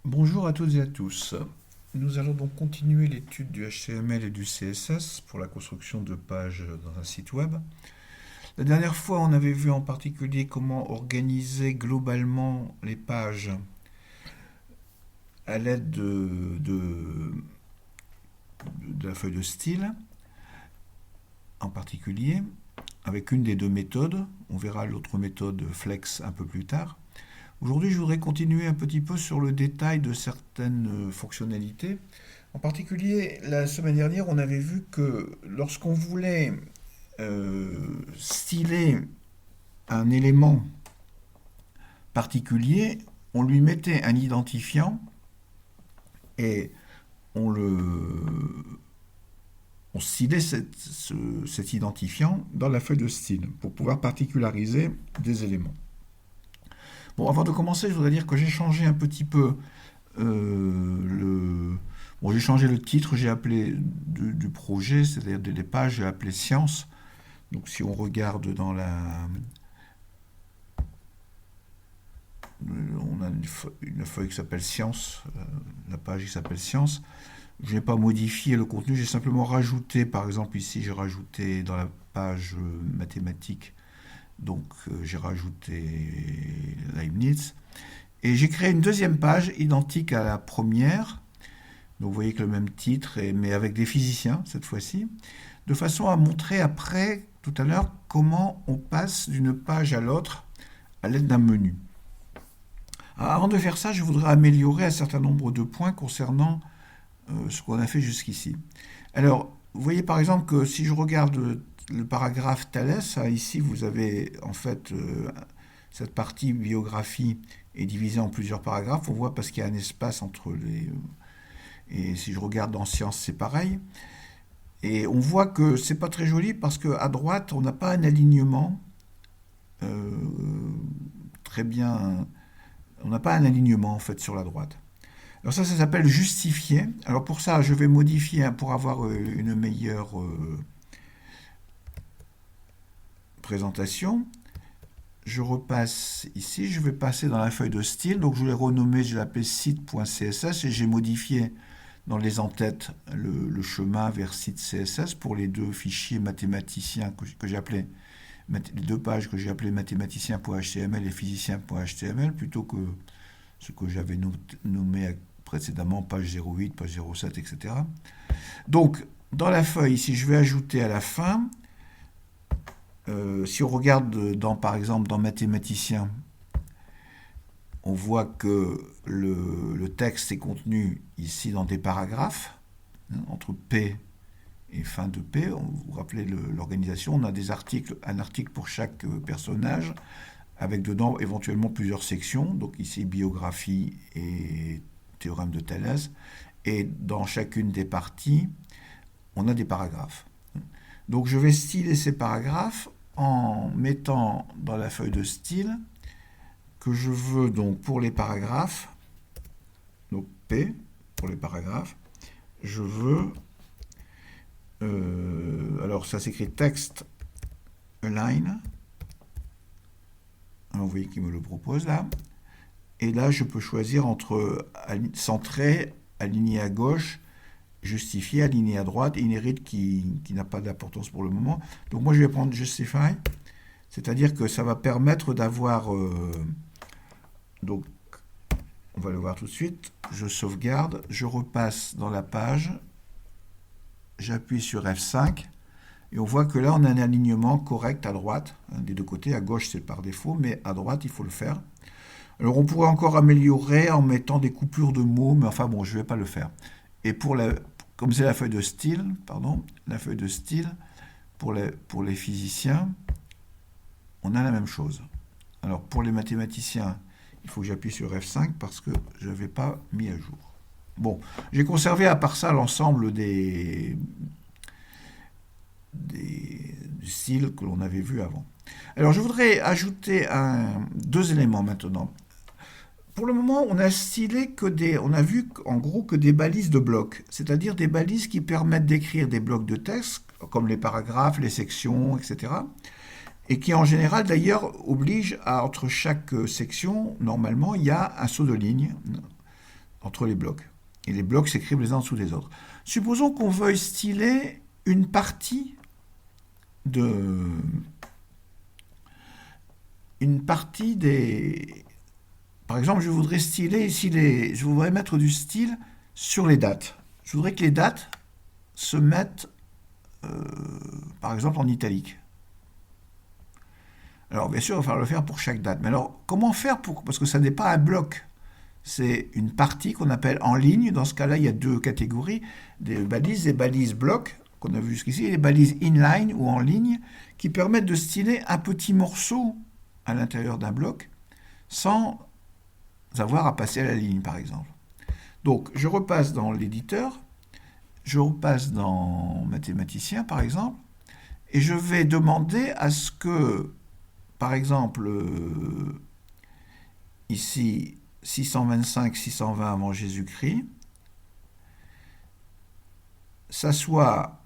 Bonjour à toutes et à tous. Nous allons donc continuer l'étude du HTML et du CSS pour la construction de pages dans un site web. La dernière fois, on avait vu en particulier comment organiser globalement les pages à l'aide de la feuille de style, en particulier, avec une des deux méthodes. On verra l'autre méthode flex un peu plus tard. Aujourd'hui, je voudrais continuer un petit peu sur le détail de certaines fonctionnalités. En particulier, la semaine dernière, on avait vu que lorsqu'on voulait styler un élément particulier, on lui mettait un identifiant et on on stylait cet identifiant dans la feuille de style pour pouvoir particulariser des éléments. Bon, avant de commencer, je voudrais dire que j'ai changé un petit peu Bon, j'ai changé le titre, j'ai appelé du projet, c'est-à-dire des pages, j'ai appelé Science. Donc si on regarde dans on a une feuille qui s'appelle Science, la page qui s'appelle Science. Je n'ai pas modifié le contenu, j'ai simplement rajouté, par exemple ici, j'ai rajouté dans la page mathématiques, donc j'ai rajouté Leibniz. Et j'ai créé une deuxième page identique à la première. Donc vous voyez que le même titre, mais avec des physiciens cette fois-ci, de façon à montrer après, tout à l'heure, comment on passe d'une page à l'autre à l'aide d'un menu. Alors, avant de faire ça, je voudrais améliorer un certain nombre de points concernant ce qu'on a fait jusqu'ici. Alors, vous voyez par exemple que si je regarde le paragraphe Thalès, ici vous avez en fait cette partie biographie est divisée en plusieurs paragraphes. On voit parce qu'il y a un espace entre les... et si je regarde dans Sciences, c'est pareil. Et on voit que c'est pas très joli parce qu'à droite, on n'a pas un alignement euh, très bien. On n'a pas un alignement en fait sur la droite. Alors ça s'appelle justifier. Alors pour ça, je vais modifier pour avoir une meilleure présentation. Je repasse ici, je vais passer dans la feuille de style. Donc je l'ai renommé, je l'ai appelé site.css et j'ai modifié dans les en-têtes le chemin vers site CSS pour les deux fichiers mathématiciens que j'ai appelés, les deux pages que j'ai appelées mathématicien.html et physicien.html plutôt que ce que j'avais nommé précédemment page 08, page 07, etc. Donc dans la feuille ici, je vais ajouter à la fin, si on regarde par exemple dans mathématicien, on voit que le texte est contenu ici dans des paragraphes, entre P et fin de P. Vous vous rappelez l'organisation, on a des articles, un article pour chaque personnage, avec dedans éventuellement plusieurs sections, donc ici biographie et théorème de Thalès, et dans chacune des parties, on a des paragraphes. Donc je vais styler ces paragraphes en mettant dans la feuille de style que je veux donc pour les paragraphes, donc P pour les paragraphes, je veux, alors ça s'écrit text align, alors vous voyez qu'il me le propose là, et là je peux choisir entre centré, aligné à gauche, justifié, aligné à droite, et inherit qui n'a pas d'importance pour le moment. Donc moi je vais prendre justify, c'est-à-dire que ça va permettre d'avoir donc, on va le voir tout de suite. Je sauvegarde, je repasse dans la page, j'appuie sur F5, et on voit que là, on a un alignement correct à droite, des deux côtés. À gauche, c'est par défaut, mais à droite, il faut le faire. Alors, on pourrait encore améliorer en mettant des coupures de mots, mais enfin bon, je ne vais pas le faire. Et comme c'est la feuille de style, la feuille de style, pour les physiciens, on a la même chose. Alors, pour les mathématiciens, il faut que j'appuie sur F5 parce que je n'avais pas mis à jour. Bon, j'ai conservé à part ça l'ensemble du style que l'on avait vu avant. Alors je voudrais ajouter deux éléments maintenant. Pour le moment, on a stylé on a vu en gros que des balises de blocs, c'est-à-dire des balises qui permettent d'écrire des blocs de texte, comme les paragraphes, les sections, etc. Et qui en général d'ailleurs oblige entre chaque section, normalement, il y a un saut de ligne entre les blocs. Et les blocs s'écrivent les uns en dessous des autres. Supposons qu'on veuille styler une partie des... Par exemple, je voudrais styler ici je voudrais mettre du style sur les dates. Je voudrais que les dates se mettent, par exemple, en italique. Alors, bien sûr, il va falloir le faire pour chaque date. Mais alors, comment faire pour... Parce que ça n'est pas un bloc. C'est une partie qu'on appelle en ligne. Dans ce cas-là, il y a deux catégories. Des balises blocs, qu'on a vu jusqu'ici, et les balises inline ou en ligne, qui permettent de styler un petit morceau à l'intérieur d'un bloc, sans avoir à passer à la ligne, par exemple. Donc, je repasse dans l'éditeur, je repasse dans mathématicien, par exemple, et je vais demander à ce que, par exemple, ici, 625, 620 avant Jésus-Christ, ça soit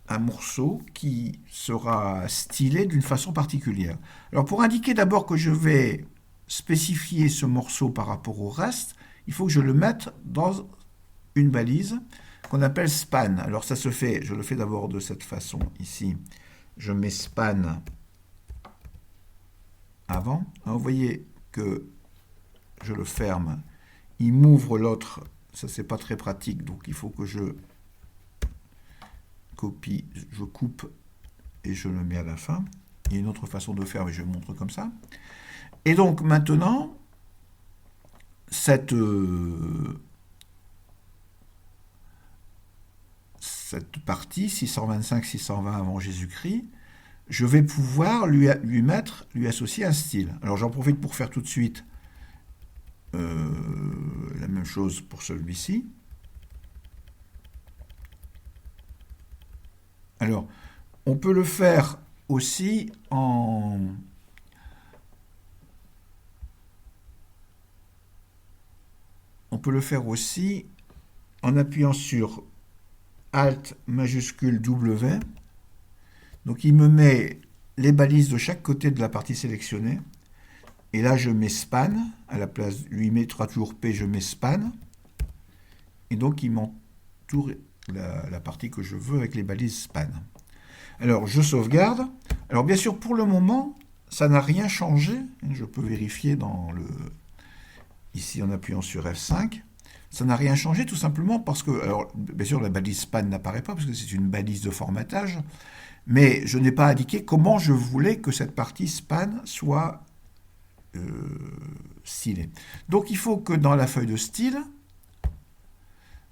un morceau qui sera stylé d'une façon particulière. Alors, pour indiquer d'abord que je vais spécifier ce morceau par rapport au reste, il faut que je le mette dans une balise qu'on appelle span. Alors ça se fait, je le fais d'abord de cette façon ici. Je mets span avant. Alors, vous voyez que je le ferme. Il m'ouvre l'autre. Ça, c'est pas très pratique. Donc, il faut que je copie, je coupe et je le mets à la fin. Il y a une autre façon de faire, mais je le montre comme ça. Et donc, maintenant, cette partie, 625-620 avant Jésus-Christ, je vais pouvoir lui associer un style. Alors j'en profite pour faire tout de suite la même chose pour celui-ci. Alors, on peut le faire aussi en... On peut le faire aussi en appuyant sur Alt majuscule W. Donc il me met les balises de chaque côté de la partie sélectionnée. Et là, je mets span. À la place, lui mettra toujours P, je mets span. Et donc, il m'entoure la partie que je veux avec les balises span. Alors, je sauvegarde. Alors, bien sûr, pour le moment, ça n'a rien changé. Je peux vérifier ici en appuyant sur F5. Ça n'a rien changé tout simplement parce que, alors, bien sûr, la balise span n'apparaît pas parce que c'est une balise de formatage. Mais je n'ai pas indiqué comment je voulais que cette partie span soit stylée. Donc il faut que dans la feuille de style,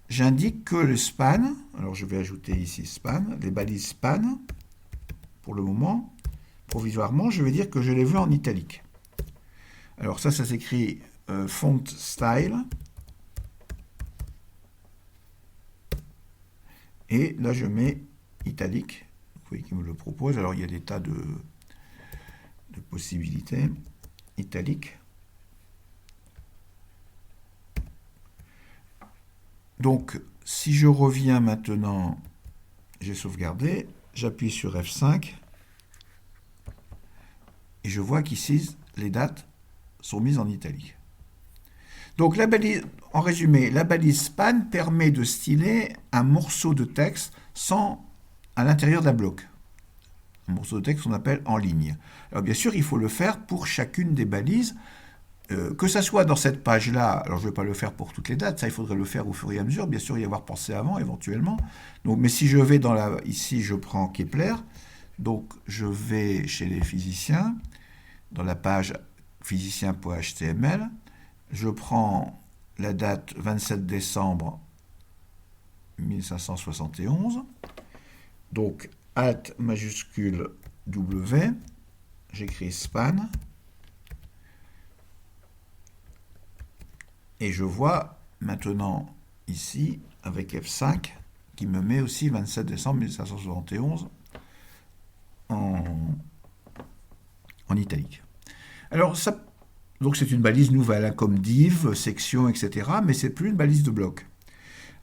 j'indique que le span, alors je vais ajouter ici span, les balises span, pour le moment, provisoirement, je vais dire que je les veux en italique. Alors ça s'écrit font style. Et là je mets italique. Vous voyez qu'il me le propose. Alors il y a des tas de possibilités. Italique. Donc, si je reviens maintenant, j'ai sauvegardé, j'appuie sur F5 et je vois qu'ici, les dates sont mises en italique. Donc, en résumé, la balise span permet de styler un morceau de texte à l'intérieur d'un bloc. Un morceau de texte qu'on appelle en ligne. Alors bien sûr, il faut le faire pour chacune des balises, que ça soit dans cette page-là, alors je ne vais pas le faire pour toutes les dates, ça il faudrait le faire au fur et à mesure, bien sûr y avoir pensé avant éventuellement. Donc, mais si je vais ici je prends Kepler, donc je vais chez les physiciens, dans la page physicien.html, je prends la date 27 décembre 1571, donc Alt majuscule W, j'écris span, et je vois maintenant ici, avec F5, qui me met aussi 27 décembre 1571 en italique. Alors, donc c'est une balise nouvelle, hein, comme div, section, etc., mais c'est plus une balise de bloc.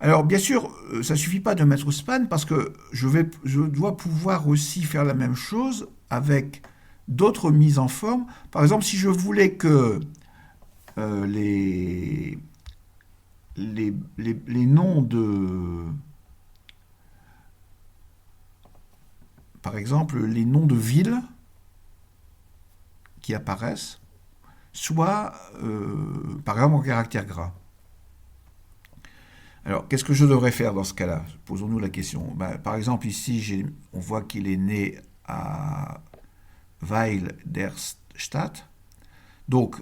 Alors, bien sûr, ça ne suffit pas de mettre span parce que je dois pouvoir aussi faire la même chose avec d'autres mises en forme. Par exemple, si je voulais que les noms de... Par exemple, les noms de villes qui apparaissent, soit, par exemple, en caractère gras. Alors, qu'est-ce que je devrais faire dans ce cas-là? Posons-nous la question. Ben, par exemple, ici, on voit qu'il est né à Weil der Stadt. Donc,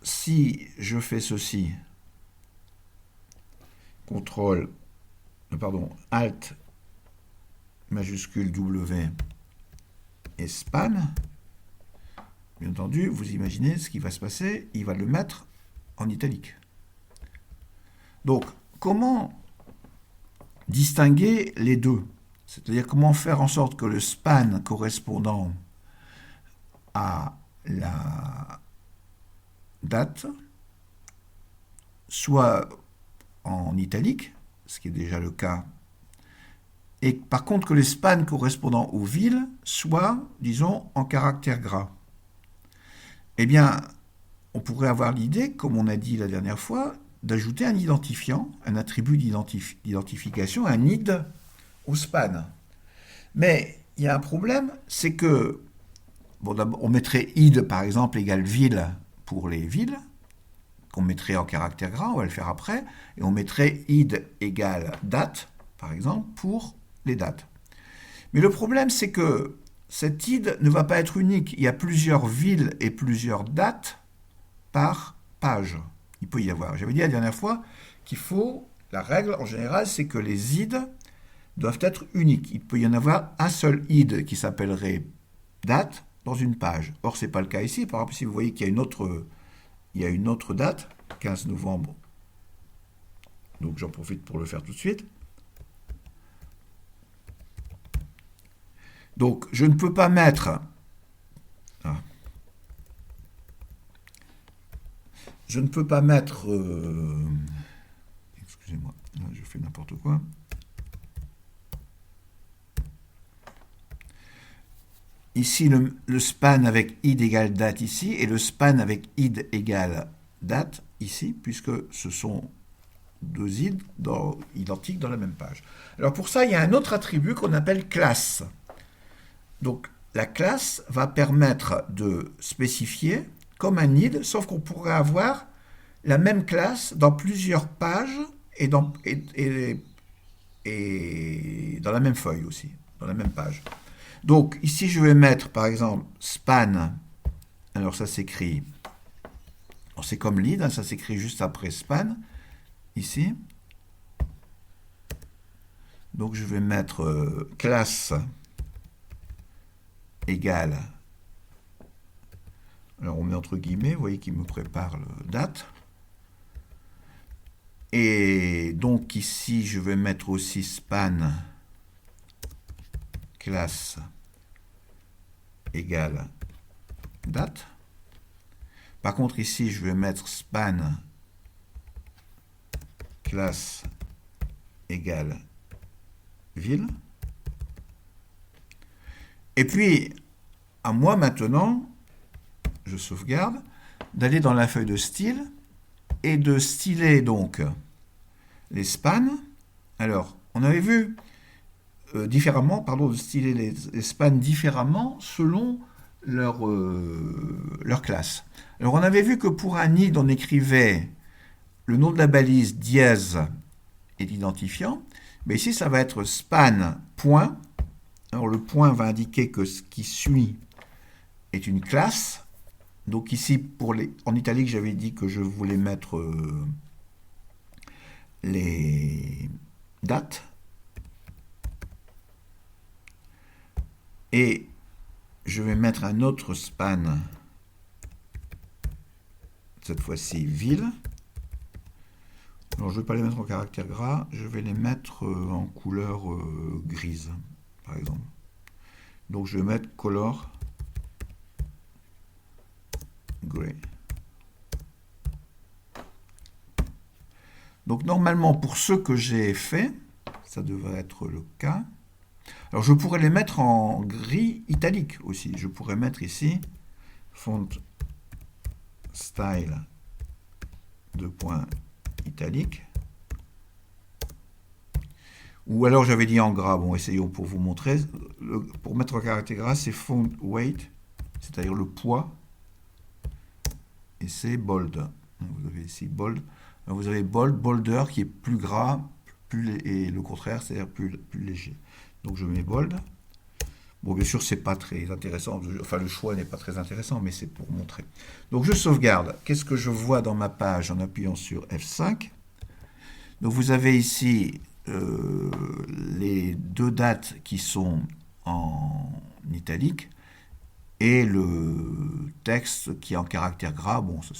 si je fais ceci, Alt majuscule W et span, bien entendu, vous imaginez ce qui va se passer, il va le mettre en italique. Donc, comment distinguer les deux? C'est-à-dire comment faire en sorte que le span correspondant à la date soit en italique, ce qui est déjà le cas, et par contre que les spans correspondant aux villes soient, disons, en caractère gras. Eh bien, on pourrait avoir l'idée, comme on a dit la dernière fois, d'ajouter un identifiant, un attribut d'identification, un id au span. Mais il y a un problème, c'est que, bon, d'abord, on mettrait id par exemple égale ville pour les villes, qu'on mettrait en caractère gras, on va le faire après, et on mettrait id égale date, par exemple, pour les dates. Mais le problème, c'est que cet id ne va pas être unique. Il y a plusieurs villes et plusieurs dates par page. Il peut y avoir. J'avais dit la dernière fois qu'il faut, la règle en général, c'est que les id doivent être uniques. Il peut y en avoir un seul id qui s'appellerait date dans une page. Or, ce n'est pas le cas ici. Par exemple, si vous voyez qu'il y a une autre date, 15 novembre, donc j'en profite pour le faire tout de suite. Donc, je ne peux pas mettre... Je ne peux pas mettre... excusez-moi, je fais n'importe quoi. Ici, le span avec id égale date ici, et le span avec id égale date ici, puisque ce sont deux id identiques dans la même page. Alors pour ça, il y a un autre attribut qu'on appelle classe. Donc la classe va permettre de spécifier comme un id, sauf qu'on pourrait avoir la même classe dans plusieurs pages et dans la même feuille aussi, dans la même page. Donc ici je vais mettre par exemple span, alors ça s'écrit, c'est comme l'id, hein, ça s'écrit juste après span, ici. Donc je vais mettre classe égale, alors on met entre guillemets, vous voyez qu'il me prépare le date. Et donc ici je vais mettre aussi span classe égale date. Par contre ici je vais mettre span classe égale ville. Et puis, à moi maintenant, je sauvegarde, d'aller dans la feuille de style et de styler donc les spans. Alors, on avait vu différemment, pardon, de styler les spans différemment selon leur classe. Alors, on avait vu que pour un id, on écrivait le nom de la balise dièse et l'identifiant. Mais ici, ça va être span point. Alors, le point va indiquer que ce qui suit est une classe. Donc ici, en italique, j'avais dit que je voulais mettre les dates. Et je vais mettre un autre span, cette fois-ci ville. Alors je ne vais pas les mettre en caractère gras, je vais les mettre en couleur grise, par exemple. Donc je vais mettre color gray. Donc normalement, pour ce que j'ai fait, ça devrait être le cas. Alors je pourrais les mettre en gris italique aussi. Je pourrais mettre ici font style italique. Ou alors j'avais dit en gras, bon essayons pour vous montrer. Pour mettre un caractère gras, c'est font weight, c'est-à-dire le poids, et c'est bold. Vous avez ici bold. Alors vous avez bold, bolder qui est plus gras, et le contraire, c'est-à-dire plus léger. Donc je mets bold. Bon, bien sûr, c'est pas très intéressant. Enfin, le choix n'est pas très intéressant, mais c'est pour montrer. Donc je sauvegarde. Qu'est-ce que je vois dans ma page en appuyant sur F5? Donc vous avez ici les deux dates qui sont en italique et le texte qui est en caractère gras. Bon, ça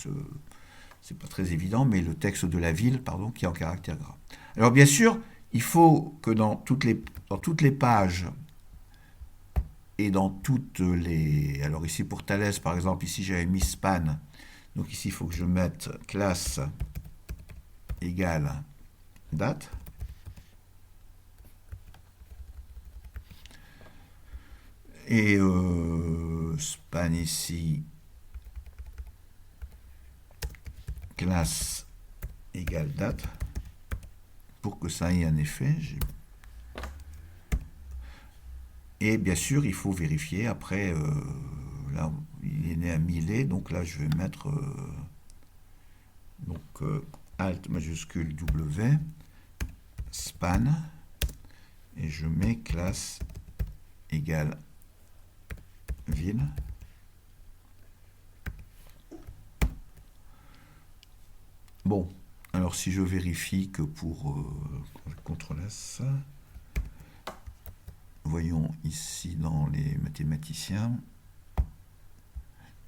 c'est pas très évident, mais le texte de la ville, pardon, qui est en caractère gras. Alors bien sûr, il faut que dans toutes les pages et dans toutes les... Alors ici pour Thalès, par exemple, ici j'avais mis span. Donc ici, il faut que je mette classe égale date. Et span ici, classe égale date. Pour que ça ait un effet, et bien sûr, il faut vérifier. Après, là, il est né à 1000, donc là, je vais mettre Alt majuscule W, span, et je mets classe égale ville. Bon, alors si je vérifie que pour CTRL S, voyons ici dans les mathématiciens,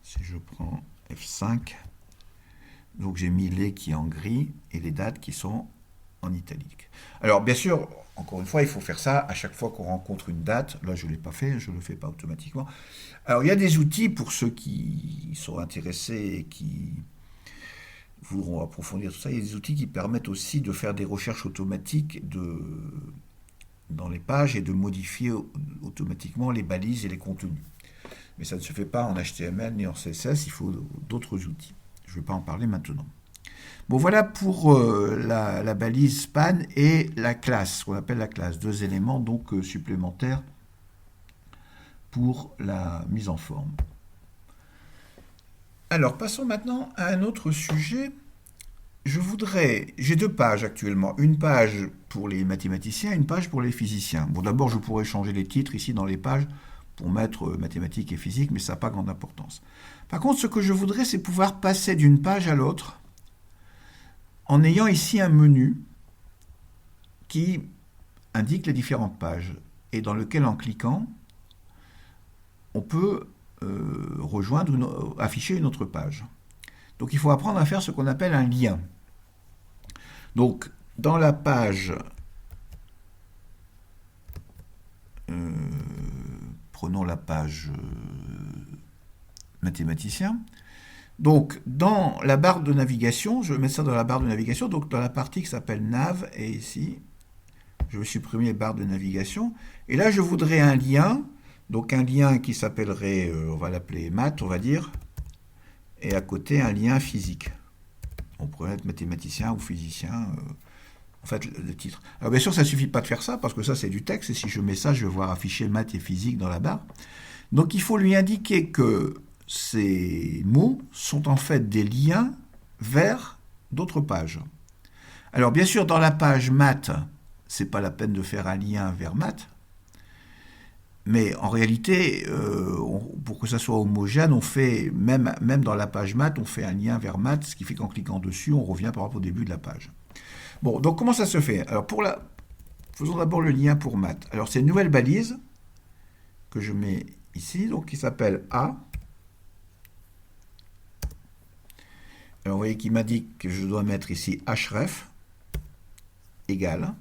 si je prends F5, donc j'ai mis les qui est en gris et les dates qui sont en italique. Alors bien sûr, encore une fois, il faut faire ça à chaque fois qu'on rencontre une date. Là, je ne l'ai pas fait, je ne le fais pas automatiquement. Alors il y a des outils pour ceux qui sont intéressés et qui voudront approfondir tout ça. Il y a des outils qui permettent aussi de faire des recherches automatiques dans les pages et de modifier automatiquement les balises et les contenus. Mais ça ne se fait pas en HTML ni en CSS, il faut d'autres outils. Je ne vais pas en parler maintenant. Bon, voilà pour la balise span et la classe, ce qu'on appelle la classe. Deux éléments donc supplémentaires pour la mise en forme. Alors, passons maintenant à un autre sujet. J'ai deux pages actuellement, une page pour les mathématiciens et une page pour les physiciens. Bon, d'abord, je pourrais changer les titres ici dans les pages pour mettre mathématiques et physique, mais ça n'a pas grande importance. Par contre, ce que je voudrais, c'est pouvoir passer d'une page à l'autre en ayant ici un menu qui indique les différentes pages et dans lequel, en cliquant, on peut afficher une autre page. Donc, il faut apprendre à faire ce qu'on appelle un lien. Donc, dans la page, prenons la page mathématicien. Donc, dans la barre de navigation, je vais mettre ça dans la barre de navigation, donc dans la partie qui s'appelle Nav, et ici, je vais supprimer barre de navigation. Et là, je voudrais un lien, donc un lien qui s'appellerait, on va l'appeler maths, on va dire, et à côté, un lien physique. On pourrait être mathématicien ou physicien, en fait, le titre. Alors bien sûr, ça ne suffit pas de faire ça, parce que ça, c'est du texte, et si je mets ça, je vais voir afficher maths et physique dans la barre. Donc, il faut lui indiquer que ces mots sont en fait des liens vers d'autres pages. Alors, bien sûr, dans la page maths, ce n'est pas la peine de faire un lien vers maths, mais en réalité, pour que ça soit homogène, on fait, même dans la page maths, on fait un lien vers maths, ce qui fait qu'en cliquant dessus, on revient par rapport au début de la page. Bon, donc comment ça se fait? Alors, faisons d'abord le lien pour maths. Alors, c'est une nouvelle balise que je mets ici, donc qui s'appelle A. Alors, vous voyez qu'il m'indique que je dois mettre ici href égale.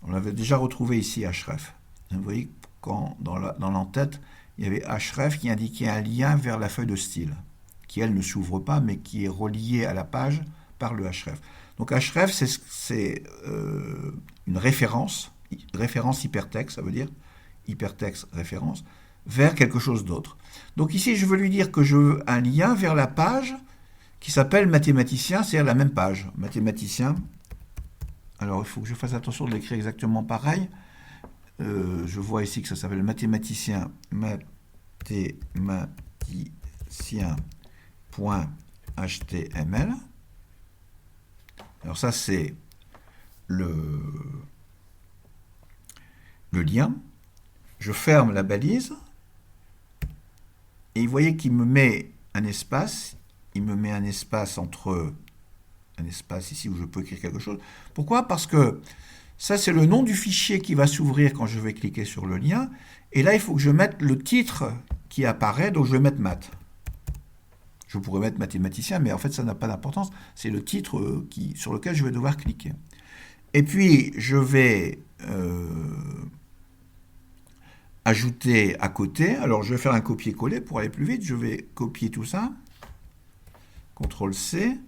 On l'avait déjà retrouvé ici href. Vous voyez, quand dans l'entête, il y avait href qui indiquait un lien vers la feuille de style, qui, elle, ne s'ouvre pas, mais qui est reliée à la page par le href. Donc, href, c'est une référence hypertexte, ça veut dire hypertexte référence, vers quelque chose d'autre. Donc, ici, je veux lui dire que je veux un lien vers la page qui s'appelle mathématicien, c'est-à-dire la même page. Mathématicien. Alors, il faut que je fasse attention de l'écrire exactement pareil. Je vois ici que ça s'appelle mathématicien, mathématicien.html. Alors ça, c'est le lien. Je ferme la balise. Et vous voyez qu'il me met un espace. Il me met un espace entre... Un espace ici où je peux écrire quelque chose. Pourquoi? Parce que ça, c'est le nom du fichier qui va s'ouvrir quand je vais cliquer sur le lien. Et là, il faut que je mette le titre qui apparaît, donc je vais mettre maths. Je pourrais mettre mathématicien, mais en fait, ça n'a pas d'importance. C'est le titre sur lequel je vais devoir cliquer. Et puis, je vais ajouter à côté. Alors, je vais faire un copier-coller pour aller plus vite. Je vais copier tout ça. CTRL-C.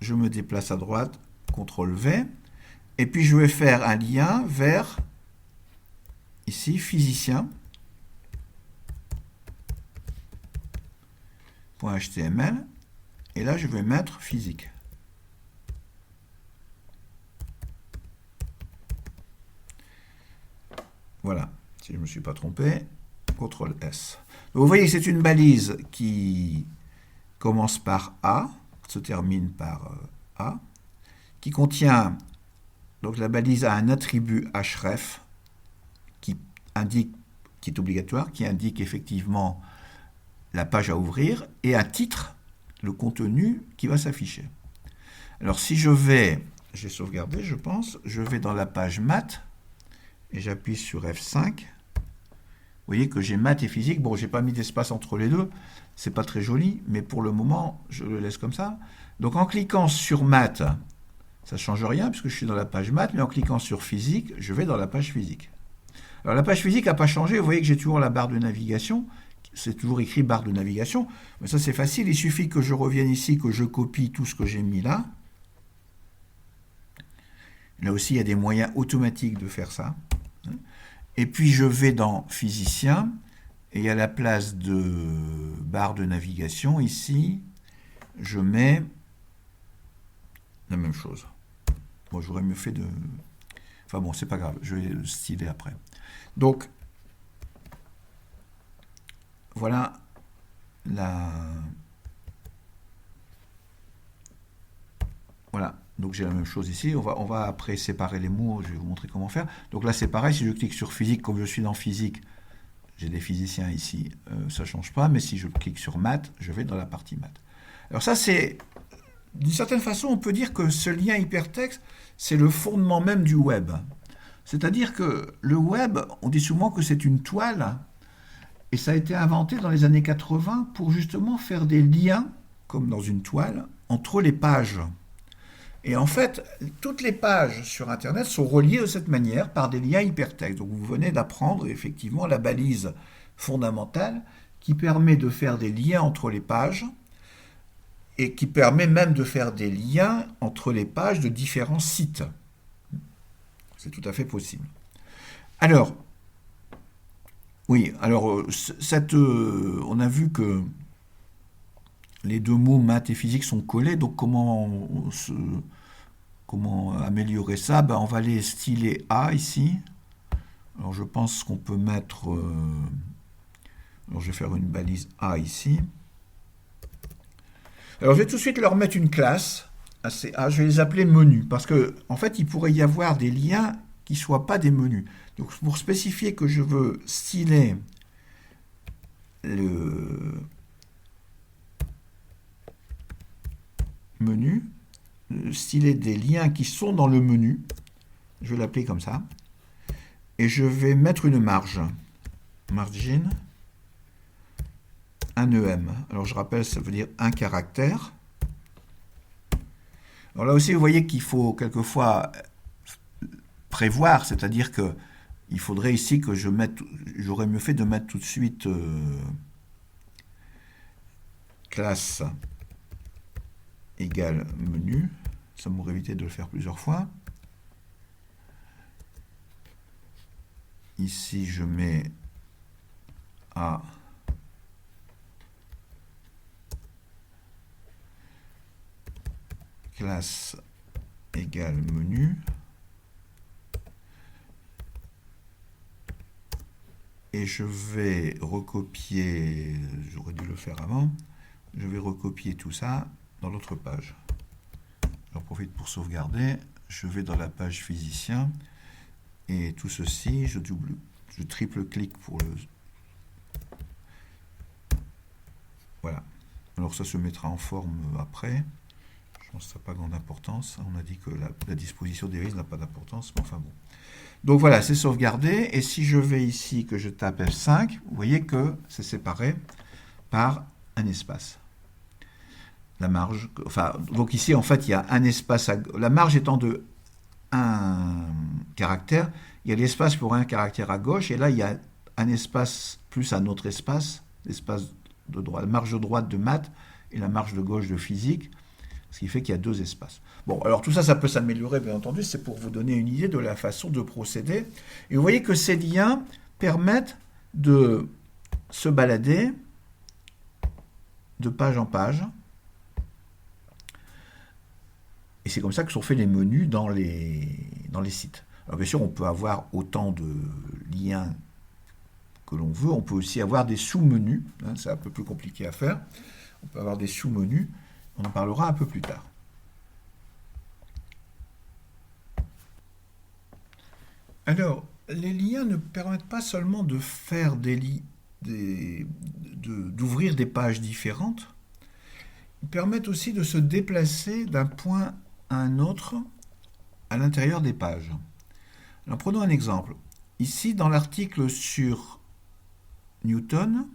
Je me déplace à droite. CTRL-V. Et puis, je vais faire un lien vers, ici, physicien.html. Et là, je vais mettre physique. Voilà, si je ne me suis pas trompé, CTRL-S. Donc, vous voyez, c'est une balise qui commence par A, se termine par A, qui contient, donc la balise a un attribut href qui est obligatoire, qui indique effectivement la page à ouvrir, et un titre, le contenu qui va s'afficher. Alors si j'ai sauvegardé je pense, je vais dans la page maths, et j'appuie sur F5, vous voyez que j'ai maths et physique. Bon, j'ai pas mis d'espace entre les deux, c'est pas très joli, mais pour le moment, je le laisse comme ça. Donc en cliquant sur maths, ça ne change rien puisque je suis dans la page maths, mais en cliquant sur physique, je vais dans la page physique. Alors la page physique n'a pas changé, vous voyez que j'ai toujours la barre de navigation, c'est toujours écrit barre de navigation, mais ça c'est facile, il suffit que je revienne ici, que je copie tout ce que j'ai mis là. Là aussi, il y a des moyens automatiques de faire ça. Et puis je vais dans physicien, et à la place de barre de navigation, ici, je mets la même chose. Bon, j'aurais mieux fait de... Enfin bon, c'est pas grave, je vais le styler après. Donc, voilà la... Voilà, donc j'ai la même chose ici. On va après séparer les mots, je vais vous montrer comment faire. Donc là, c'est pareil, si je clique sur physique, comme je suis dans physique, j'ai des physiciens ici, ça ne change pas, mais si je clique sur maths, je vais dans la partie maths. Alors ça, c'est... D'une certaine façon, on peut dire que ce lien hypertexte, c'est le fondement même du web. C'est-à-dire que le web, on dit souvent que c'est une toile, et ça a été inventé dans les années 80 pour justement faire des liens, comme dans une toile, entre les pages. Et en fait, toutes les pages sur Internet sont reliées de cette manière par des liens hypertextes. Donc vous venez d'apprendre effectivement la balise fondamentale qui permet de faire des liens entre les pages et qui permet même de faire des liens entre les pages de différents sites. C'est tout à fait possible. Alors, oui, alors on a vu que les deux mots maths et physique sont collés, donc comment améliorer ça? Ben, on va aller styler A ici. Alors je pense qu'on peut mettre... alors je vais faire une balise A ici. Alors je vais tout de suite leur mettre une classe. Je vais les appeler menus, parce que en fait il pourrait y avoir des liens qui ne soient pas des menus. Donc pour spécifier que je veux styler le menu, styler des liens qui sont dans le menu, je vais l'appeler comme ça, et je vais mettre une marge, margin, un EM. Alors je rappelle, ça veut dire un caractère. Alors là aussi, vous voyez qu'il faut quelquefois prévoir, c'est-à-dire que il faudrait ici que j'aurais mieux fait de mettre tout de suite classe égale menu, ça m'aurait évité de le faire plusieurs fois. Ici, je mets A classe égale menu. Et je vais recopier, j'aurais dû le faire avant, je vais recopier tout ça dans l'autre page. J'en profite pour sauvegarder, je vais dans la page physicien, et tout ceci, je triple-clique pour le... Voilà. Alors ça se mettra en forme après. Je pense que ça n'a pas grande importance. On a dit que la disposition des risques n'a pas d'importance, mais enfin bon. Donc voilà, c'est sauvegardé. Et si je vais ici, que je tape F5, vous voyez que c'est séparé par un espace. La marge, enfin, donc ici, en fait, il y a un espace, la marge étant de un caractère, il y a l'espace pour un caractère à gauche, et là, il y a un espace plus un autre espace, l'espace de droite, la marge de droite de maths et la marge de gauche de physique, ce qui fait qu'il y a deux espaces. Bon, alors tout ça, ça peut s'améliorer, bien entendu, c'est pour vous donner une idée de la façon de procéder. Et vous voyez que ces liens permettent de se balader de page en page. Et c'est comme ça que sont faits les menus dans les sites. Alors bien sûr, on peut avoir autant de liens que l'on veut. On peut aussi avoir des sous-menus. Hein, c'est un peu plus compliqué à faire. On peut avoir des sous-menus. On en parlera un peu plus tard. Alors, les liens ne permettent pas seulement de faire d'ouvrir des pages différentes. Ils permettent aussi de se déplacer d'un point à un autre à l'intérieur des pages. Alors prenons un exemple. Ici, dans l'article sur Newton,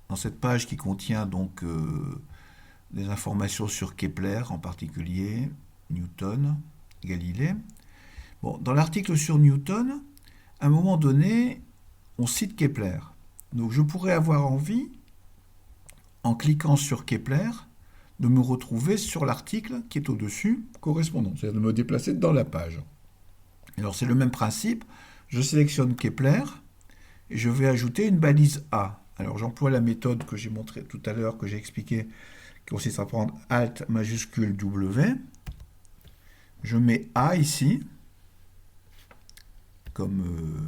dans cette page qui contient donc des informations sur Kepler en particulier, Newton, Galilée. Bon, dans l'article sur Newton, à un moment donné, on cite Kepler. Donc je pourrais avoir envie, en cliquant sur Kepler, de me retrouver sur l'article qui est au-dessus correspondant, c'est-à-dire de me déplacer dans la page. Alors c'est le même principe, je sélectionne Kepler et je vais ajouter une balise A. Alors j'emploie la méthode que j'ai montrée tout à l'heure, que j'ai expliquée, qui consiste à prendre Alt majuscule W. Je mets A ici, comme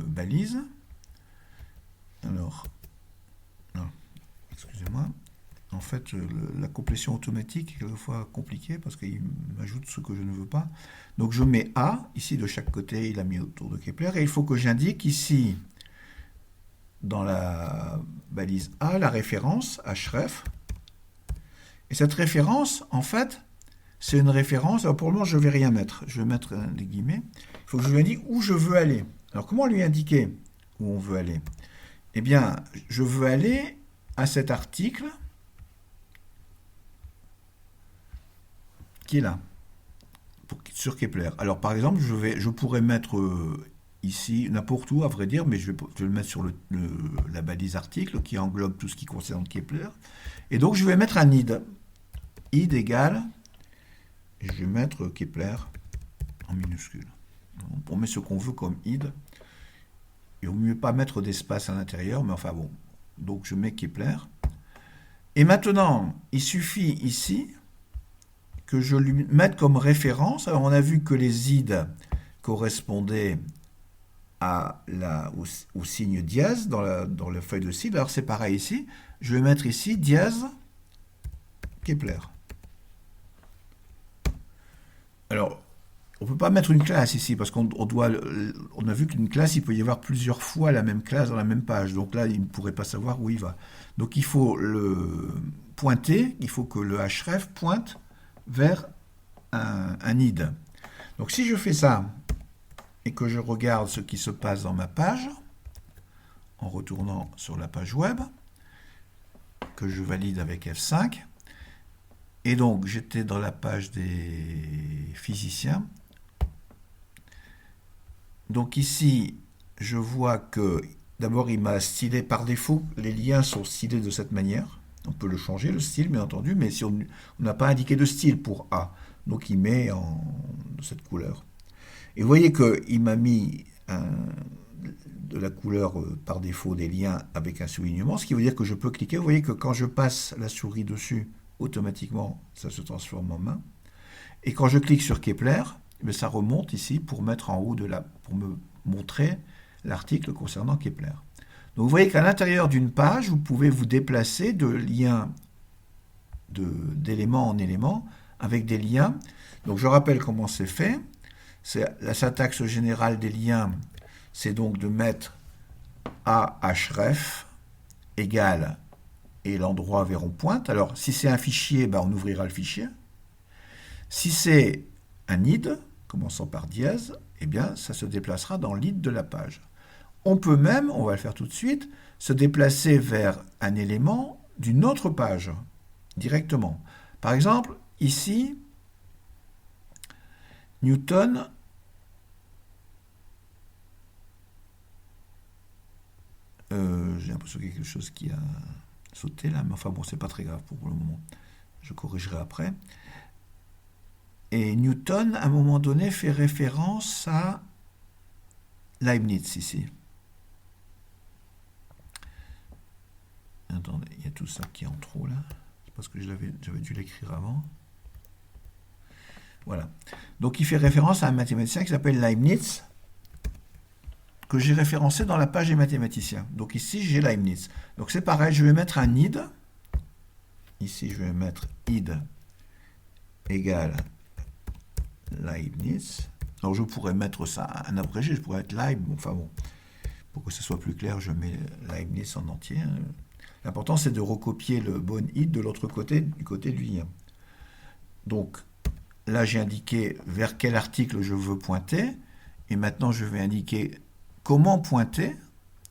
balise. Alors, non, excusez-moi. En fait, la complétion automatique est quelquefois compliquée parce qu'il m'ajoute ce que je ne veux pas. Donc je mets A, ici de chaque côté, il a mis autour de Kepler, et il faut que j'indique ici, dans la balise A, la référence, href. Et cette référence, en fait, c'est une référence, alors pour le moment je ne vais rien mettre, je vais mettre des guillemets, il faut que je lui indique où je veux aller. Alors comment lui indiquer où on veut aller? Eh bien, je veux aller à cet article qui est là, sur Kepler. Alors par exemple, je pourrais mettre ici, n'importe où à vrai dire, mais je vais le mettre sur la balise article qui englobe tout ce qui concerne Kepler. Et donc je vais mettre un id. Id égale, et je vais mettre Kepler en minuscule. On met ce qu'on veut comme id. Il vaut mieux pas mettre d'espace à l'intérieur, mais enfin bon. Donc je mets Kepler. Et maintenant, il suffit ici que je lui mette comme référence. Alors on a vu que les id correspondaient au signe dièse dans la feuille de style. Alors c'est pareil ici. Je vais mettre ici dièse Kepler. Alors, on ne peut pas mettre une classe ici, parce qu'on a vu qu'une classe, il peut y avoir plusieurs fois la même classe dans la même page. Donc là, il ne pourrait pas savoir où il va. Donc il faut le pointer, il faut que le href pointe vers un id. Donc si je fais ça, et que je regarde ce qui se passe dans ma page, en retournant sur la page web, que je valide avec F5, et donc j'étais dans la page des physiciens. Donc ici, je vois que d'abord il m'a stylé par défaut, les liens sont stylés de cette manière. On peut le changer, le style, bien entendu, mais si on n'a pas indiqué de style pour A, donc il met de cette couleur. Et vous voyez qu'il m'a mis de la couleur par défaut des liens avec un soulignement, ce qui veut dire que je peux cliquer. Vous voyez que quand je passe la souris dessus, automatiquement, ça se transforme en main. Et quand je clique sur Kepler, eh ça remonte ici pour mettre en haut pour me montrer l'article concernant Kepler. Donc vous voyez qu'à l'intérieur d'une page, vous pouvez vous déplacer de lien d'élément en élément avec des liens. Donc je rappelle comment c'est fait. C'est la syntaxe générale des liens, c'est donc de mettre a href égale et l'endroit vers où on pointe. Alors si c'est un fichier, on ouvrira le fichier. Si c'est un id, commençant par dièse, ça se déplacera dans l'id de la page. On peut même, on va le faire tout de suite, se déplacer vers un élément d'une autre page, directement. Par exemple, ici, Newton j'ai l'impression qu'il y a quelque chose qui a sauté là, mais enfin bon, c'est pas très grave pour le moment. Je corrigerai après. Et Newton, à un moment donné, fait référence à Leibniz ici. Attendez, il y a tout ça qui est en trop là. C'est parce que j'avais dû l'écrire avant. Voilà. Donc il fait référence à un mathématicien qui s'appelle Leibniz, que j'ai référencé dans la page des mathématiciens. Donc ici, j'ai Leibniz. Donc c'est pareil, je vais mettre un id. Ici, je vais mettre id égale Leibniz. Alors je pourrais mettre ça, un abrégé, je pourrais mettre Leib, enfin bon, pour que ce soit plus clair, je mets Leibniz en entier. L'important, c'est de recopier le bon id de l'autre côté, du côté du lien. Donc là, j'ai indiqué vers quel article je veux pointer, et maintenant, je vais indiquer comment pointer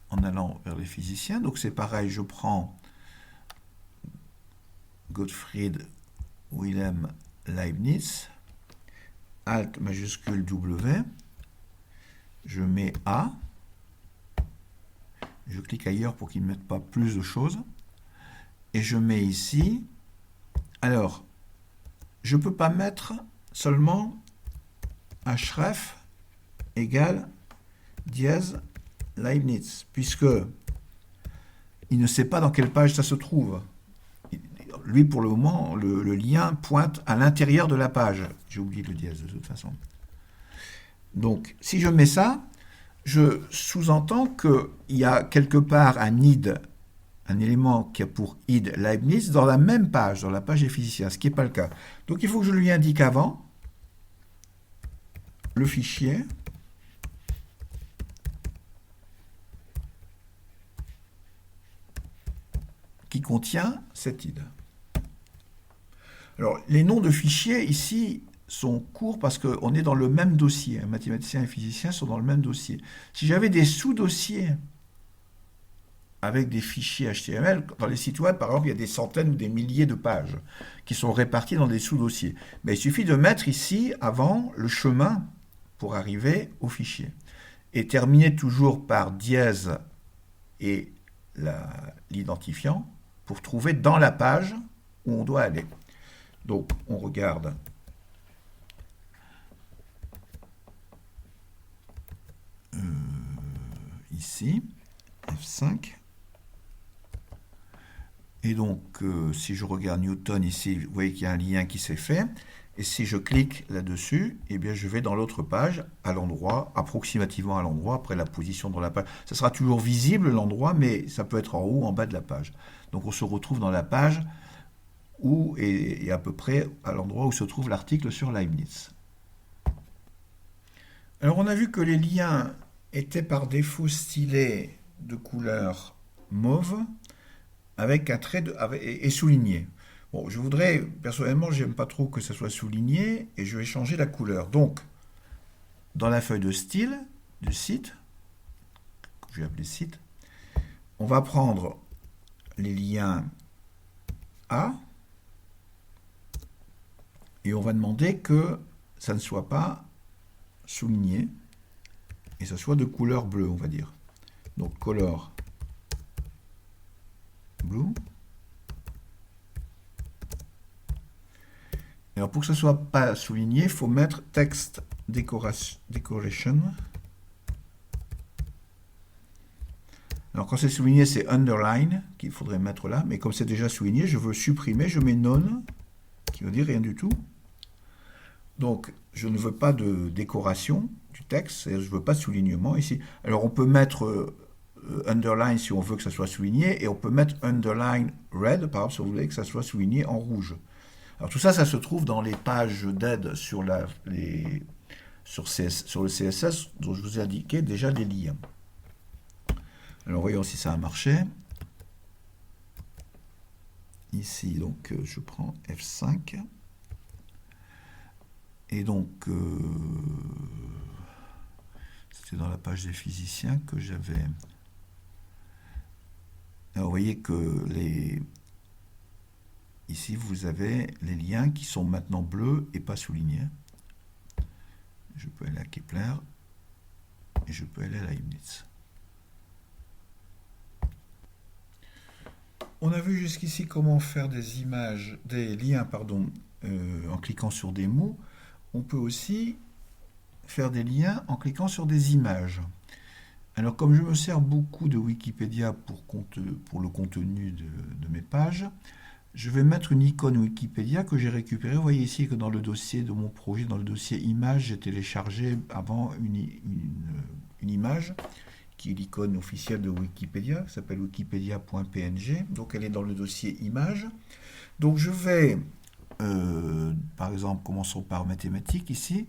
en allant vers les physiciens. Donc c'est pareil, je prends Gottfried Wilhelm Leibniz, Alt majuscule W, je mets A, je clique ailleurs pour qu'il ne mette pas plus de choses, et je mets ici, alors, je ne peux pas mettre seulement href égale dièse Leibniz, puisque il ne sait pas dans quelle page ça se trouve. Lui, pour le moment, le lien pointe à l'intérieur de la page. J'ai oublié le dièse de toute façon. Donc, si je mets ça, je sous-entends qu'il y a quelque part un id, un élément qui a pour id Leibniz, dans la même page, dans la page des physiciens, ce qui n'est pas le cas. Donc, il faut que je lui indique avant le fichier qui contient cet id. Alors, les noms de fichiers ici sont courts parce qu'on est dans le même dossier. Un mathématicien et un physicien sont dans le même dossier. Si j'avais des sous-dossiers avec des fichiers HTML, dans les sites web, par exemple, il y a des centaines ou des milliers de pages qui sont réparties dans des sous-dossiers. Mais il suffit de mettre ici, avant, le chemin pour arriver au fichier. Et terminer toujours par dièse et l'identifiant pour trouver dans la page où on doit aller. Donc, on regarde ici, F5. Et donc, si je regarde Newton ici, vous voyez qu'il y a un lien qui s'est fait. Et si je clique là-dessus, eh bien, je vais dans l'autre page, à l'endroit, approximativement à l'endroit, après la position dans la page. Ça sera toujours visible, l'endroit, mais ça peut être en haut ou en bas de la page. Donc, on se retrouve dans la page où et à peu près à l'endroit où se trouve l'article sur Leibniz. Alors, on a vu que les liens étaient par défaut stylés de couleur mauve, avec un trait et souligné. Bon, je voudrais, personnellement, j'aime pas trop que ça soit souligné, et je vais changer la couleur. Donc, dans la feuille de style du site, que je vais appeler site, on va prendre les liens A, et on va demander que ça ne soit pas souligné, et ça soit de couleur bleue, on va dire. Donc, color blue. Alors pour que ce ne soit pas souligné, il faut mettre text decoration. Alors quand c'est souligné, c'est underline qu'il faudrait mettre là, mais comme c'est déjà souligné, je veux supprimer, je mets none, qui veut dire rien du tout. Donc, je ne veux pas de décoration du texte, c'est-à-dire je ne veux pas de soulignement ici. Alors, on peut mettre underline si on veut que ça soit souligné, et on peut mettre underline red, par exemple, si vous voulez que ça soit souligné en rouge. Alors, tout ça, ça se trouve dans les pages d'aide sur, sur le CSS, dont je vous ai indiqué déjà les liens. Alors, voyons si ça a marché. Ici, donc, je prends F5. Et donc, c'était dans la page des physiciens que j'avais... Alors, vous voyez que ici, vous avez les liens qui sont maintenant bleus et pas soulignés. Je peux aller à Kepler et je peux aller à Leibniz. On a vu jusqu'ici comment faire des images, des liens, pardon, en cliquant sur des mots. On peut aussi faire des liens en cliquant sur des images. Alors, comme je me sers beaucoup de Wikipédia pour le contenu de mes pages, je vais mettre une icône Wikipédia que j'ai récupérée. Vous voyez ici que dans le dossier de mon projet, dans le dossier images, j'ai téléchargé avant une image qui est l'icône officielle de Wikipédia, qui s'appelle wikipedia.png. Donc, elle est dans le dossier images. Donc, je vais, par exemple, commençons par mathématiques ici.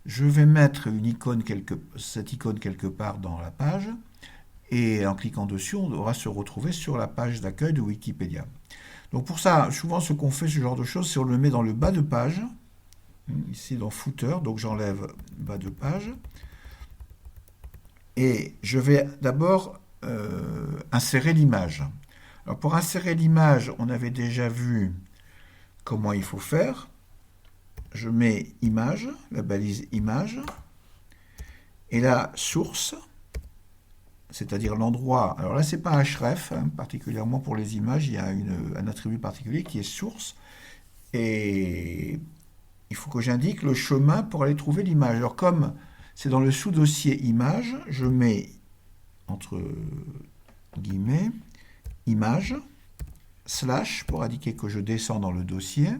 Je vais mettre cette icône quelque part dans la page et en cliquant dessus, on devra se retrouver sur la page d'accueil de Wikipédia. Donc pour ça, souvent ce qu'on fait, ce genre de choses, c'est on le met dans le bas de page, ici dans Footer, donc j'enlève bas de page, et je vais d'abord insérer l'image. Alors pour insérer l'image, on avait déjà vu comment il faut faire. Je mets image, la balise image, et la source, c'est-à-dire l'endroit. Alors là, c'est pas href, particulièrement pour les images, il y a un attribut particulier qui est source, et il faut que j'indique le chemin pour aller trouver l'image. Alors comme c'est dans le sous-dossier image, je mets entre guillemets image slash pour indiquer que je descends dans le dossier.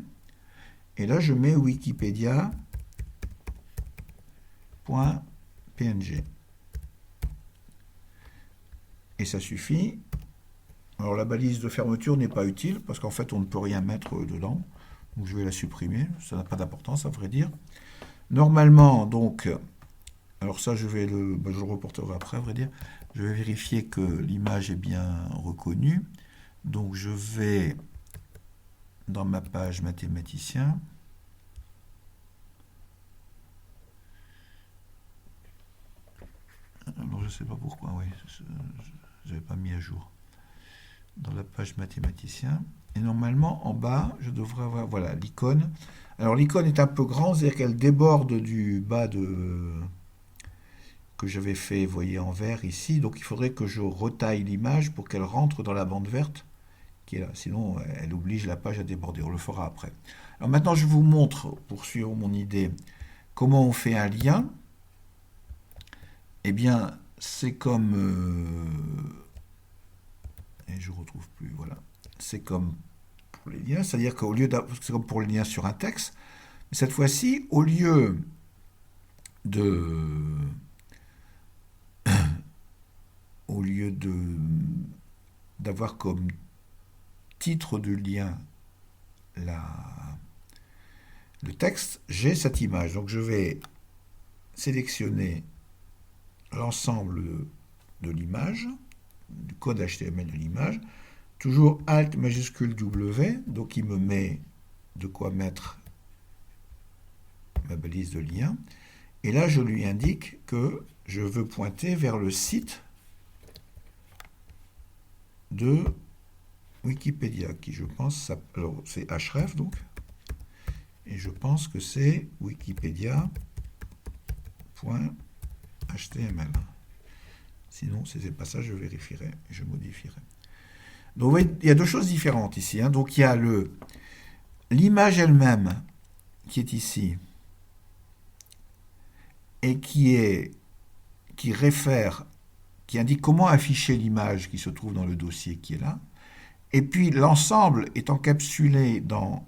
Et là, je mets wikipedia.png. Et ça suffit. Alors, la balise de fermeture n'est pas utile, parce qu'en fait, on ne peut rien mettre dedans. Donc, je vais la supprimer. Ça n'a pas d'importance, à vrai dire. Normalement, donc... Alors ça, je le reporterai après, à vrai dire. Je vais vérifier que l'image est bien reconnue. Donc, je vais... dans ma page mathématicien. Alors je ne sais pas pourquoi, oui, je n'avais pas mis à jour. Dans la page mathématicien. Et normalement, en bas, je devrais avoir, voilà, l'icône. Alors l'icône est un peu grande, c'est-à-dire qu'elle déborde du bas que j'avais fait, vous voyez, en vert ici. Donc il faudrait que je retaille l'image pour qu'elle rentre dans la bande verte qui est là. Sinon, elle oblige la page à déborder. On le fera après. Alors maintenant, je vous montre, pour suivre mon idée, comment on fait un lien. Eh bien, c'est comme... et je ne retrouve plus, voilà. C'est comme pour les liens, c'est-à-dire qu'au lieu c'est comme pour les liens sur un texte, mais cette fois-ci, au lieu d'avoir comme titre de lien le texte, j'ai cette image. Donc je vais sélectionner l'ensemble de l'image, du code HTML de l'image, toujours Alt majuscule W, donc il me met de quoi mettre ma balise de lien. Et là, je lui indique que je veux pointer vers le site de Wikipédia, qui je pense, alors c'est href donc, et je pense que c'est wikipedia.html. Sinon, si ce n'est pas ça, je vérifierai, je modifierai. Donc, vous voyez, il y a deux choses différentes ici. Donc, il y a l'image elle-même qui est ici et qui indique comment afficher l'image qui se trouve dans le dossier qui est là. Et puis, l'ensemble est encapsulé dans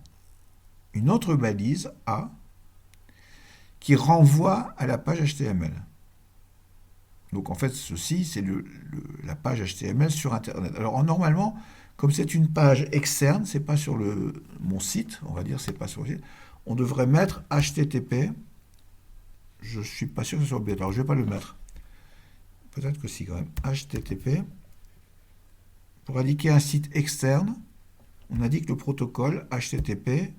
une autre balise A qui renvoie à la page HTML. Donc en fait, ceci, c'est la page HTML sur Internet. Alors normalement, comme c'est une page externe, c'est pas sur mon site, on va dire, c'est pas sur le site, on devrait mettre HTTP. Je suis pas sûr que ce soit obligatoire. Alors je vais pas le mettre. Peut-être que si quand même. HTTP. Pour indiquer un site externe, on indique le protocole HTTP :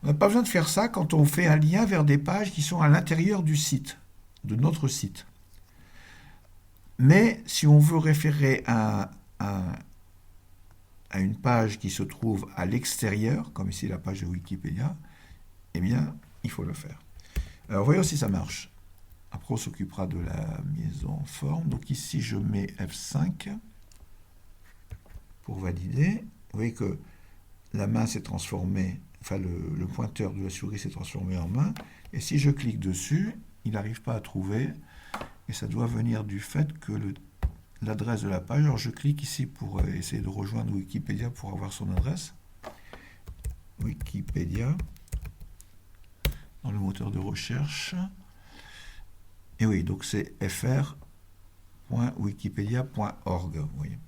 On n'a pas besoin de faire ça quand on fait un lien vers des pages qui sont à l'intérieur du site, de notre site. Mais si on veut référer à une page qui se trouve à l'extérieur, comme ici la page de Wikipédia, eh bien, il faut le faire. Alors, voyons si ça marche. Après, on s'occupera de la mise en forme. Donc ici, je mets F5 pour valider. Vous voyez que la main s'est transformée, enfin le pointeur de la souris s'est transformé en main. Et si je clique dessus, il n'arrive pas à trouver. Et ça doit venir du fait que l'adresse de la page. Alors je clique ici pour essayer de rejoindre Wikipédia pour avoir son adresse. Wikipédia. Dans le moteur de recherche. Et oui, donc c'est fr.wikipedia.org. Vous voyez.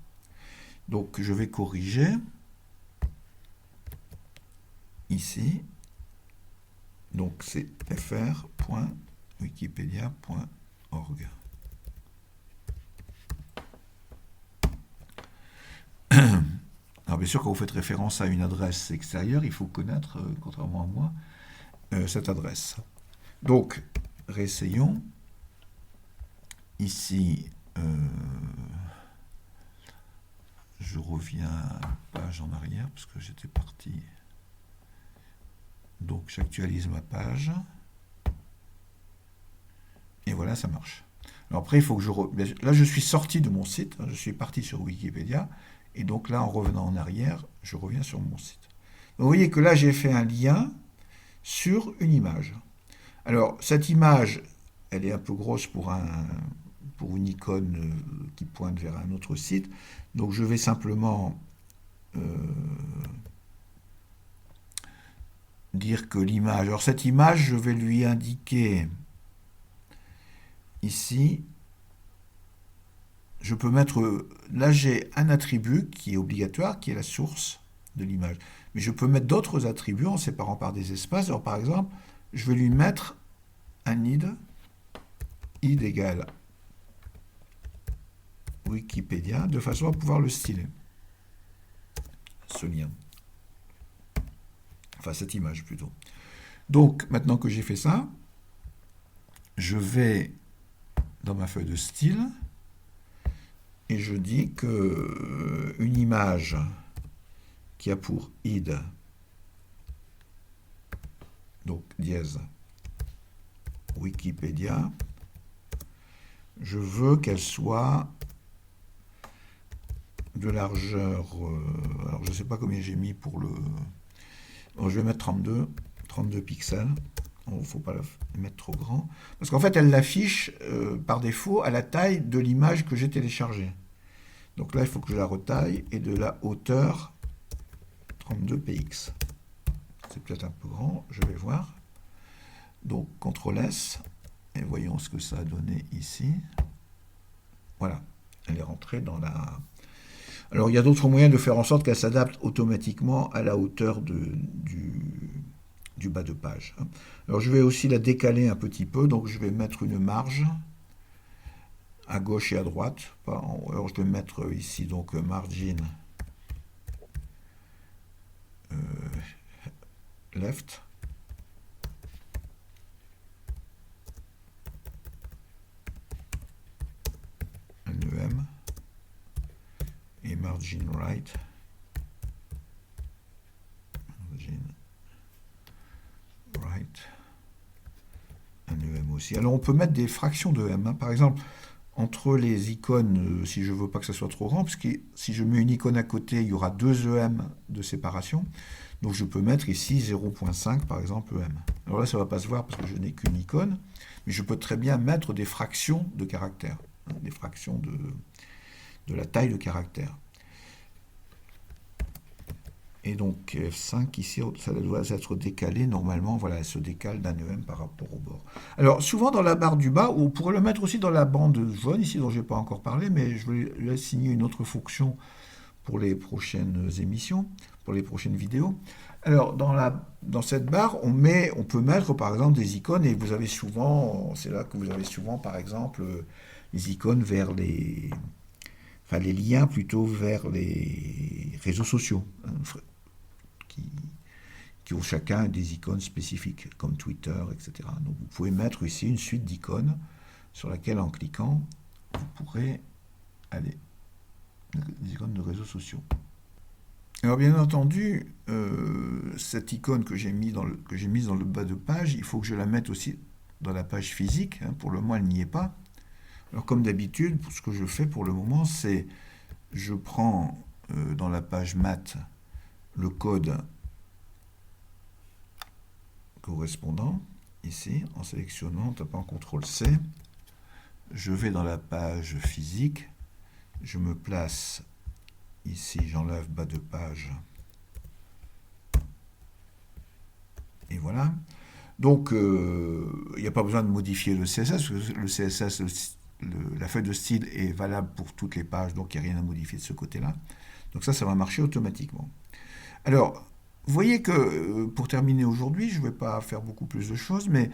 Donc je vais corriger ici. Donc c'est fr.wikipedia.org. Alors bien sûr, quand vous faites référence à une adresse extérieure, il faut connaître, contrairement à moi, cette adresse. Donc, réessayons. Ici, je reviens une page en arrière, parce que j'étais parti. Donc, j'actualise ma page. Et voilà, ça marche. Alors après, il faut que là, je suis sorti de mon site, je suis parti sur Wikipédia, et donc là, en revenant en arrière, je reviens sur mon site. Donc, vous voyez que là, j'ai fait un lien sur une image. Alors, cette image, elle est un peu grosse pour une icône qui pointe vers un autre site. Donc, je vais simplement dire que l'image... Alors, cette image, je vais lui indiquer ici... Je peux mettre... Là, j'ai un attribut qui est obligatoire, qui est la source de l'image. Mais je peux mettre d'autres attributs en séparant par des espaces. Alors, par exemple, je vais lui mettre un id égale Wikipédia, de façon à pouvoir le styler, ce lien. Enfin, cette image, plutôt. Donc, maintenant que j'ai fait ça, je vais dans ma feuille de style et je dis que une image qui a pour id, donc dièse Wikipédia, je veux qu'elle soit de largeur, alors je ne sais pas combien j'ai mis pour le... Bon, je vais mettre 32 pixels. Il ne faut pas la mettre trop grand. Parce qu'en fait, elle l'affiche par défaut à la taille de l'image que j'ai téléchargée. Donc là, il faut que je la retaille et de la hauteur 32 px. C'est peut-être un peu grand, je vais voir. Donc, CTRL S, et voyons ce que ça a donné ici. Voilà, elle est rentrée dans la... Alors, il y a d'autres moyens de faire en sorte qu'elle s'adapte automatiquement à la hauteur du bas de page. Alors, je vais aussi la décaler un petit peu, donc je vais mettre une marge à gauche et à droite. Alors, je vais mettre ici, donc, margin left. NEM et margin right. Margin right. NEM aussi. Alors on peut mettre des fractions de M. Hein. Par exemple, entre les icônes, si je veux pas que ça soit trop grand, parce que si je mets une icône à côté, il y aura 2 EM de séparation. Donc je peux mettre ici 0.5 par exemple EM. Alors là, ça ne va pas se voir parce que je n'ai qu'une icône, mais je peux très bien mettre des fractions de caractères, hein, des fractions de la taille de caractère. Et donc F5 ici, ça doit être décalé normalement, voilà, elle se décale d'un EM par rapport au bord. Alors souvent dans la barre du bas, ou on pourrait le mettre aussi dans la bande jaune ici dont je n'ai pas encore parlé, mais je vais lui assigner une autre fonction pour les prochaines émissions, pour les prochaines vidéos. Alors dans cette barre, on peut mettre par exemple des icônes et vous avez souvent, c'est là que vous avez souvent par exemple les icônes vers enfin les liens plutôt vers les réseaux sociaux, hein, qui ont chacun des icônes spécifiques, comme Twitter, etc. Donc vous pouvez mettre ici une suite d'icônes sur laquelle en cliquant, vous pourrez aller des icônes de réseaux sociaux. Alors bien entendu, cette icône que j'ai mise dans le bas de page, il faut que je la mette aussi dans la page physique. Hein, pour le moment, elle n'y est pas. Alors comme d'habitude, ce que je fais pour le moment, c'est je prends dans la page math le code correspondant, ici, en sélectionnant, en tapant CTRL-C. Je vais dans la page physique, je me place ici, j'enlève bas de page. Et voilà. Donc, il n'y a pas besoin de modifier le CSS, parce que le CSS, la feuille de style est valable pour toutes les pages, donc il n'y a rien à modifier de ce côté-là. Donc ça va marcher automatiquement. Alors, vous voyez que, pour terminer aujourd'hui, je ne vais pas faire beaucoup plus de choses, mais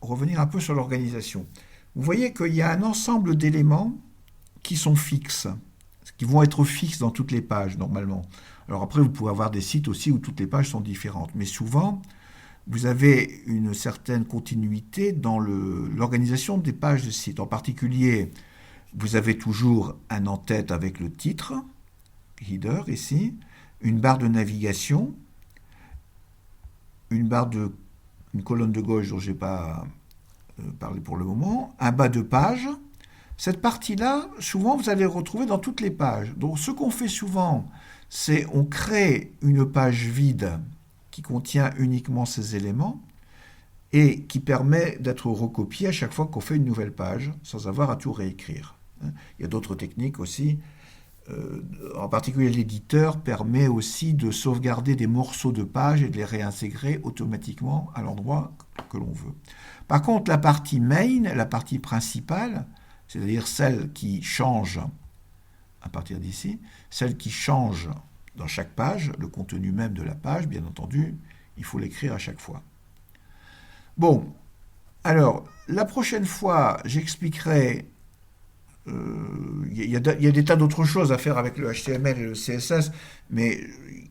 revenir un peu sur l'organisation. Vous voyez qu'il y a un ensemble d'éléments qui sont fixes, qui vont être fixes dans toutes les pages, normalement. Alors après, vous pouvez avoir des sites aussi où toutes les pages sont différentes, mais souvent, vous avez une certaine continuité dans l'organisation des pages de site. En particulier, vous avez toujours un en-tête avec le titre, header ici, une barre de navigation, une colonne de gauche dont je n'ai pas parlé pour le moment, un bas de page. Cette partie-là, souvent, vous allez retrouver dans toutes les pages. Donc, ce qu'on fait souvent, c'est on crée une page vide qui contient uniquement ces éléments et qui permet d'être recopié à chaque fois qu'on fait une nouvelle page, sans avoir à tout réécrire. Il y a d'autres techniques aussi. En particulier, l'éditeur permet aussi de sauvegarder des morceaux de pages et de les réintégrer automatiquement à l'endroit que l'on veut. Par contre, la partie main, la partie principale, c'est-à-dire celle qui change à partir d'ici, celle qui change dans chaque page, le contenu même de la page, bien entendu, il faut l'écrire à chaque fois. Bon, alors, la prochaine fois, j'expliquerai. Il y a des tas d'autres choses à faire avec le HTML et le CSS, mais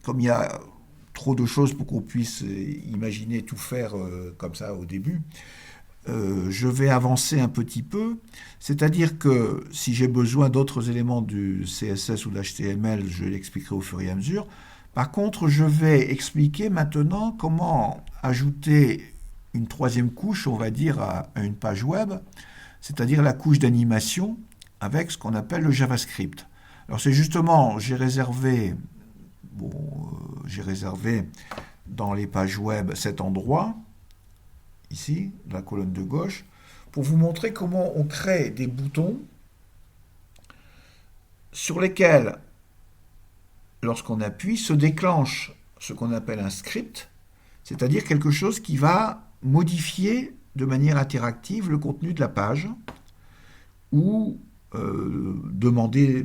comme il y a trop de choses pour qu'on puisse imaginer tout faire comme ça au début, je vais avancer un petit peu, c'est-à-dire que si j'ai besoin d'autres éléments du CSS ou de l'HTML, je l'expliquerai au fur et à mesure. Par contre, je vais expliquer maintenant comment ajouter une troisième couche, on va dire, à une page web, c'est-à-dire la couche d'animation avec ce qu'on appelle le JavaScript. Alors c'est justement, j'ai réservé dans les pages web cet endroit, ici, dans la colonne de gauche, pour vous montrer comment on crée des boutons sur lesquels, lorsqu'on appuie, se déclenche ce qu'on appelle un script, c'est-à-dire quelque chose qui va modifier de manière interactive le contenu de la page ou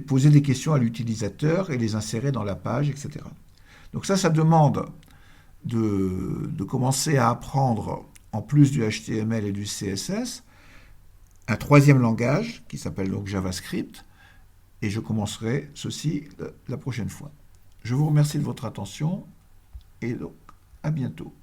poser des questions à l'utilisateur et les insérer dans la page, etc. Donc ça demande de commencer à apprendre, en plus du HTML et du CSS, un troisième langage qui s'appelle donc JavaScript, et je commencerai ceci la prochaine fois. Je vous remercie de votre attention et donc à bientôt.